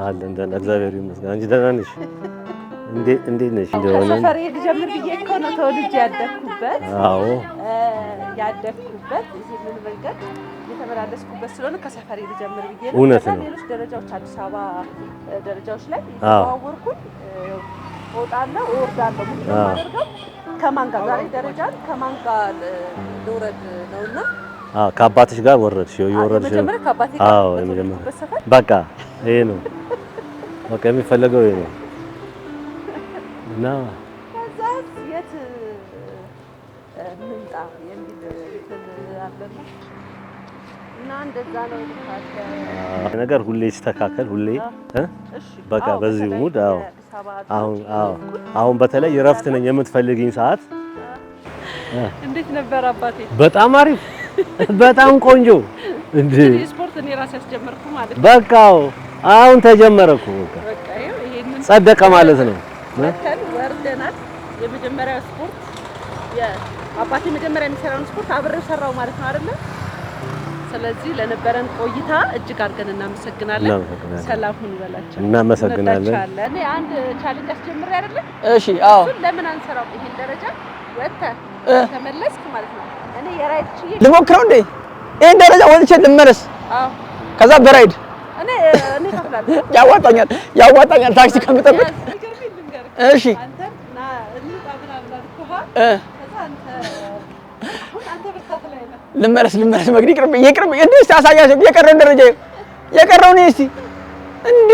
አለ እንደና እግዚአብሔር ይመስገን እንጂ ደህና ነሽ እንዴ ነሽ እንደሆነ ሰፈሬ ልጀምር ብዬ እኮ ነው ተወልጄ ያደኩበት አዎ ያደኩበት ይሄንን መንገድ የተመላለስኩበት ስለሆነ ከሰፈሬ ልጀምር ብዬ ነው እውነት ነው ሌሎች ደረጃዎች አዲስ አበባ ደረጃዎች ላይ ተዋወርኩኝ ወጣለሁ ወርዳለሁ ምንድነው ከማን ጋር ዛሬ ደረጃን ከማን ጋር ልውረድ ነውና ከአባትሽ ጋር ወረድሽ ይወረድሽ መጀመሪያ ከአባቴ ጋር አዎ የመጀመሪያ በቃ ይሄ ነው በቃ የሚፈልገው ይሄ ነው እና ከዛ የት ምንጣ የሚል አለና እና እንደዛ ነው ነገር ሁሌ ይስተካከል ሁሌ በቃ በዚህ ሙድ አሁን በተለይ እረፍት ነኝ የምትፈልጊኝ ሰዓት እንዴት ነበር አባቴ በጣም አሪፍ በጣም ቆንጆ እንዴ ስፖርት እኔ ራሴ ያስጀመርኩ ማለት በቃ አሁን ተጀመረኩ በቃ ይሄንን ጸደቀ ማለት ነው ወተን ወርደናል የመጀመሪያው ስፖርት የአባቴ መጀመሪያ የሚሰራውን ስፖርት አብሬው ሰራው ማለት ነው አይደል ስለዚህ ለነበረን ቆይታ እጅግ አድርገን እናመሰግናለን ሰላም ሁኑ በላቸው እናመሰግናለን እኔ አንድ ቻሌንጅ አስጀምሬ አይደል እሺ አዎ ለምን አንሰራው ይሄን ደረጃ ወተን ተመለስክ ማለት ነው እኔ የራይድ ቺ ልሞክረው እንዴ ይሄን ደረጃ ወጥቼ ልመለስ አዎ ከዛ በራይድ እኔ ከፍላለሁ ያዋጣኛል ታክሲ ከምጠብቅ እሺ አንተ ና እንጣ ብላ ከሆ ከዛ አንተ በቃ ላይ ልመለስ መግዲ ይቅርብ እንዴ ታሳያችሁ የቀረው ነው እስቲ እንዴ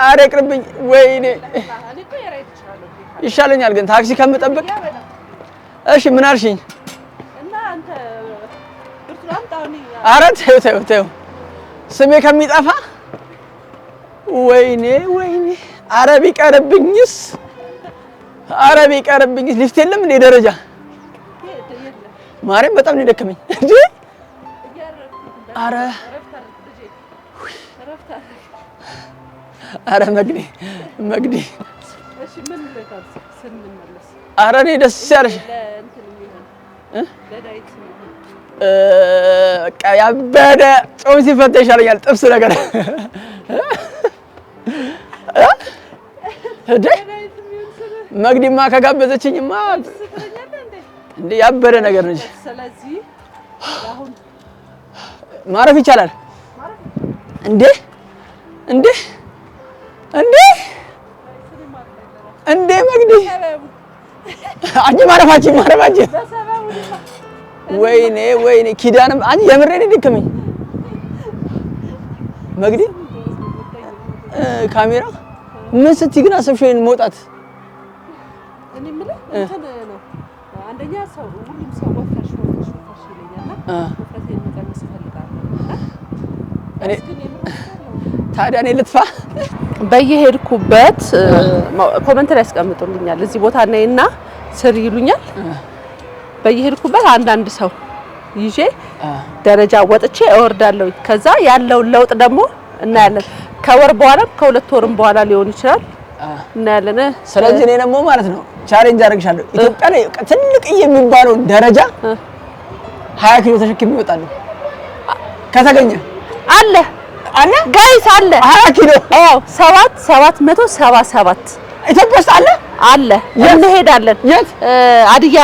አረ ይቅርብኝ ወይኔ ይሻለኛል ግን ታክሲ ከምጠብቅ እሺ ምን አልሽኝ እና አንተ ብርቱካን ጣውኒ አረ ተው ስሜ ከሚጠፋ ወይኔ አረ ቢቀርብኝስ ሊፍት የለም እንደ ደረጃ ማርያም በጣም ነው ደከመኝ እንዴ አረ መግዲ እሺ ምን ልታስ ስንመለስ አረ እኔ ደስ ያለሽ በቃ ያበደ ጾም ሲፈታ ይሻለኛል ጥብስ ነገር እንዴ መግዲማ ከጋበዘችኝማ እንዴ ያበደ ነገር ነች ስለዚህ አሁን ማረፍ ይቻላል እንዴ መግዲ አንቺ ማረፋችን ወይኔ ኪዳንም አንቺ የምሬን ደከመኝ መግዲ ካሜራ ምን ስትይ ግን አሰብሽ ወይን መውጣት እኔ ምለ እንትን ነው አንደኛ ሰው ሁሉም ሰው ወፍራሽ ይለኛልና ወፍራቴን መቀነስ እፈልጋለሁ እኔ ታዲያ እኔ ልጥፋ በየሄድኩበት ኮሜንት ላይ ያስቀምጡልኛል እዚህ ቦታ ነይና ስር ይሉኛል በየሄድኩበት አንዳንድ ሰው ይዤ ደረጃ ወጥቼ እወርዳለሁ ከዛ ያለው ለውጥ ደግሞ እናያለን ከወር በኋላ ከሁለት ወርም በኋላ ሊሆን ይችላል እናያለን ስለዚህ እኔ ደግሞ ማለት ነው ቻሌንጅ አደርግሻለሁ ኢትዮጵያ ላይ ትልቅ የሚባለው ደረጃ 20 ኪሎ ተሸክሜ እወጣለሁ ከተገኘ አለ ጋይስ አለ 20 ኪሎ 777 ኢትዮጵያ ውስጥ አለ እንሄዳለን አድያ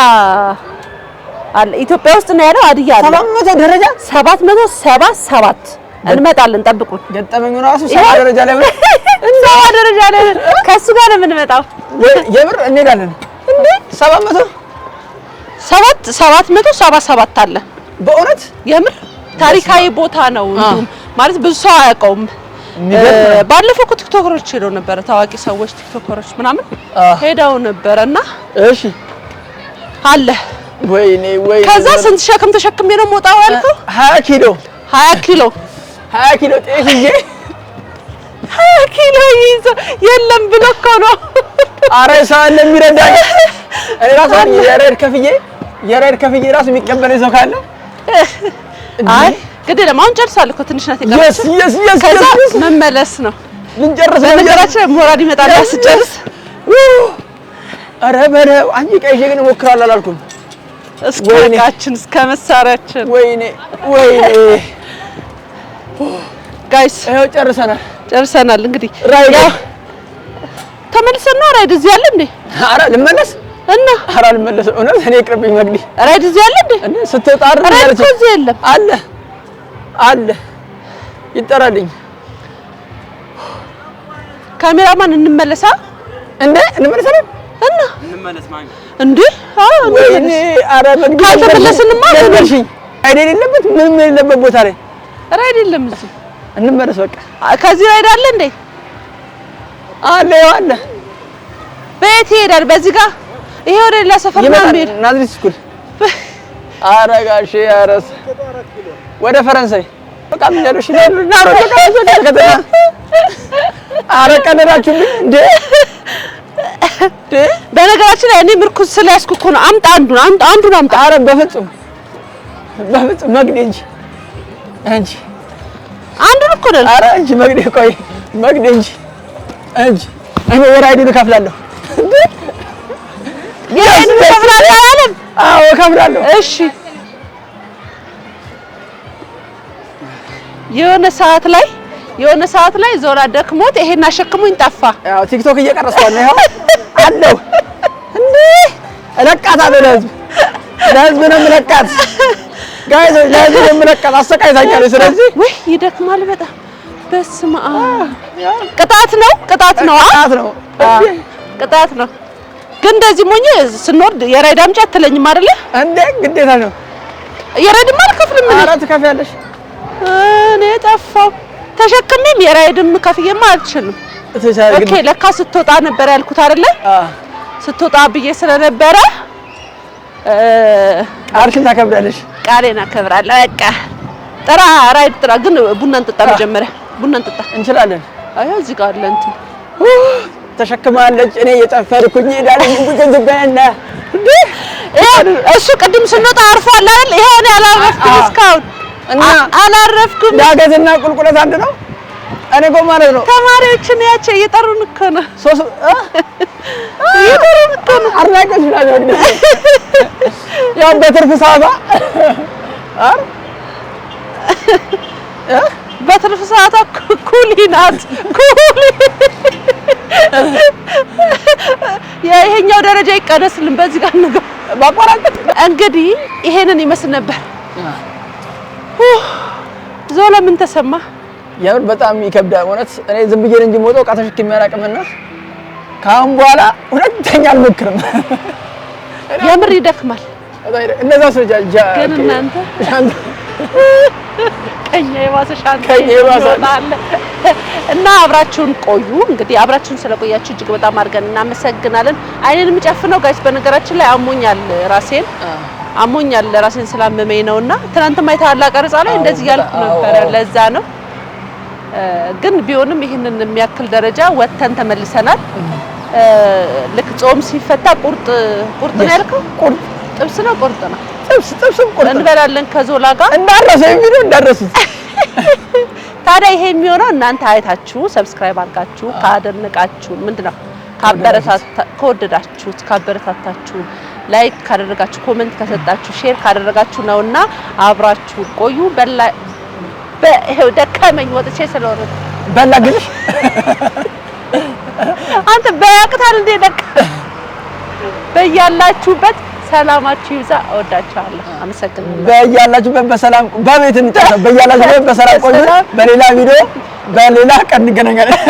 አለ ኢትዮጵያ ውስጥ ነው ያለው አድያ አለ 700 ደረጃ 777 እንመጣለን ጠብቁን ገጠመኙ ራሱ 7 ደረጃ ላይ ነው 7 ደረጃ ላይ ከሱ ጋር ነው የምንመጣው የብር እንሄዳለን እንዴ 777 አለ በእውነት የምር ታሪካዊ ቦታ ነው እንዴ ማለት ብዙ ሰው አያውቀውም ባለፈው ቲክቶከሮች ሄደው ነበር ታዋቂ ሰዎች ቲክቶከሮች ምናምን ሄደው ነበርና እሺ አለ ወይኔ ከዛ ስንት ሸክም ተሸክሜ ነው የምወጣው ያልከው 20 ኪሎ 20 ኪሎ ጤፍ ይዤ 20 ኪሎ ይዞ የለም ብሎ እኮ ነው አረ ሰው እንደሚረዳኝ እኔ ራሱ የራይድ ከፍዬ ራሱ የሚቀበለኝ ሰው ካለ አይ ግድ ለማን ጨርሳለሁ እኮ ትንሽ ናት ይቀርስ ከዛ መመለስ ነው ልንጨርስ በነገራችን ሞራል ይመጣል ያስጨርስ አረ በለው አንቺ ቀይሽ ግን እሞክራለሁ አላልኩም እስከ መሳሪያችን ወይኔ ጋይስ ይኸው ጨርሰናል ጨርሰናል። እንግዲህ ራይድ ተመልሰን ነው ራይድ እዚህ አለ እንዴ? ኧረ ልመለስ እና ኧረ ልመለስ። እውነት እኔ ይቅርብኝ መግዲ። ራይድ እዚህ አለ እንዴ? እኔ ስትወጣ ራይድ እዚህ የለም። አለ ይጠራልኝ። ካሜራማን እንመለሳ እንዴ እንመለሳለን እና እንመለስ ማለት እንዴ? አዎ ወይኔ ኧረ መግዲ ካልተመለስንማ ደርሽኝ አይደል የለበት ምንም የሌለበት ቦታ ላይ ራይድ የለም እዚህ። እንመለስ በቃ። ከዚህ ራይድ አለ እንዴ? አለ በየት ይሄዳል? በዚህ ጋር ይሄ ወደ ሌላ ሰፈር ነው የሚሄድ። ናዝሬት ስኩል ኧረ ጋሼ ኧረስ ወደ ፈረንሳይ በቃ ምን ያለሽ ነው ከተማ ኧረ ቀለዳችሁብኝ እንዴ? በነገራችን ላይ እኔ ምርኩዝ ስለያዝኩ እኮ ነው። አምጣ አንዱን አምጣ። ኧረ በፍጹም መግዴ እንጂ አንዱን እኮ ነው። ኧረ እንጂ መግዴ ቆይ መግዴ እንጂ እኔ የራይዱን እከፍላለሁ። የራይዱን እከፍላለሁ አላለም? አዎ እከፍላለሁ። እሺ የሆነ ሰዓት ላይ ዞላ ደክሞት ይሄን አሸክሞኝ ጠፋ። ያው ቲክቶክ እየቀረስኩ ነው። ይኸው አለው እንዴ እለቃታለሁ። ለህዝብ ነው የምለቃት ጋይስ፣ ለህዝብ ነው የምለቃት። አሰቃይታኛለች። ስለዚህ ወይ ይደክማል በጣም። በስመ አብ ቅጣት ነው። ግን እንደዚህ ሞኝ ስንወርድ የራይድ አምጪ አትለኝም አይደለ እንዴ? ግዴታ ነው። የራይድማ አልከፍልም። ኧረ ትከፍያለሽ። እኔ ጠፋሁ። ተሸክሜም የራይድም ከፍዬማ አልችልም። ኦኬ ለካ ስትወጣ ነበር ያልኩት አይደለ? ስትወጣ ብዬ ስለነበረ ቃልሽን ታከብራለሽ። ቃሌን አከብራለሁ። በቃ ጥራ፣ ራይድ ጥራ። ግን ቡና እንጠጣ መጀመሪያ። ቡና እንጠጣ እንችላለን። አይ እዚህ ጋር አለ እንትን ተሸክማለች። እኔ እየጨፈርኩኝ እሄዳለሁ። ጉንጉንበና እሱ ቅድም ስንወጣ አርፏል አይደል? ይሄ እኔ አላረፍኩም እስካሁን እና አላረፍኩም። ዳገትና ቁልቁለት አንድ ነው። እኔ እኮ ማለት ነው ተማሪዎችን ያቸው እየጠሩን እኮ ነው። እየጠሩን እኮ ነው። አድናቂዎች ናቸው። ያው በትርፍ ሰዓቷ በትርፍ ሰዓቷ ኩሊ ናት። ይሄኛው ደረጃ ይቀነስልን። በዚህ ጋር ነው ባቋራጥ። እንግዲህ ይሄንን ይመስል ነበር። ዞላ ምን ተሰማ? የምር በጣም ይከብዳል። እውነት እኔ ዝም ብዬ እንጂ ሞቶ ዕቃ ተሸክሜ አላውቅምና ካሁን በኋላ ሁለተኛ አልሞክርም። የምር ይደክማል። እነዛ ሰዎች ግን እናንተ ከኛ የባሰ ሻንጣ አለ እና አብራችሁን ቆዩ። እንግዲህ አብራችሁን ስለቆያችሁ እጅግ በጣም አድርገን እናመሰግናለን። አይኔን የምጨፍነው ጋይስ በነገራችን ላይ አሞኛል ራሴን ስላመመኝ ነውና ትናንትም አይተሃል ቀረጻ ላይ እንደዚህ ያልኩ ነበር። ለዛ ነው። ግን ቢሆንም ይሄንን የሚያክል ደረጃ ወተን ተመልሰናል። ልክ ጾም ሲፈታ ቁርጥ ነው ያልከው? ቁርጥ ጥብስ ነው ቁርጥ ነው? ጥብስ ቁርጥ እንበላለን ከዞላ ጋር እንዳረሱት። ታዲያ ይሄ የሚሆነው እናንተ አይታችሁ ሰብስክራይብ አድርጋችሁ ካደነቃችሁ ምንድነው ከወደዳችሁት ካበረታታችሁ ላይክ ካደረጋችሁ ኮሜንት ከሰጣችሁ ሼር ካደረጋችሁ ነውና አብራችሁ ቆዩ። በይሄው ደከመኝ ወጥቼ ስለወረ በላ ግልሽ አንተ በያቅታል እንደ ደክ በያላችሁበት ሰላማችሁ ይብዛ። እወዳችኋለሁ። አመሰግናለሁ። በያላችሁበት በሰላም በቤት እንጣ በያላችሁበት በሰላም ቆዩ። በሌላ ቪዲዮ በሌላ ቀን እንገናኛለን።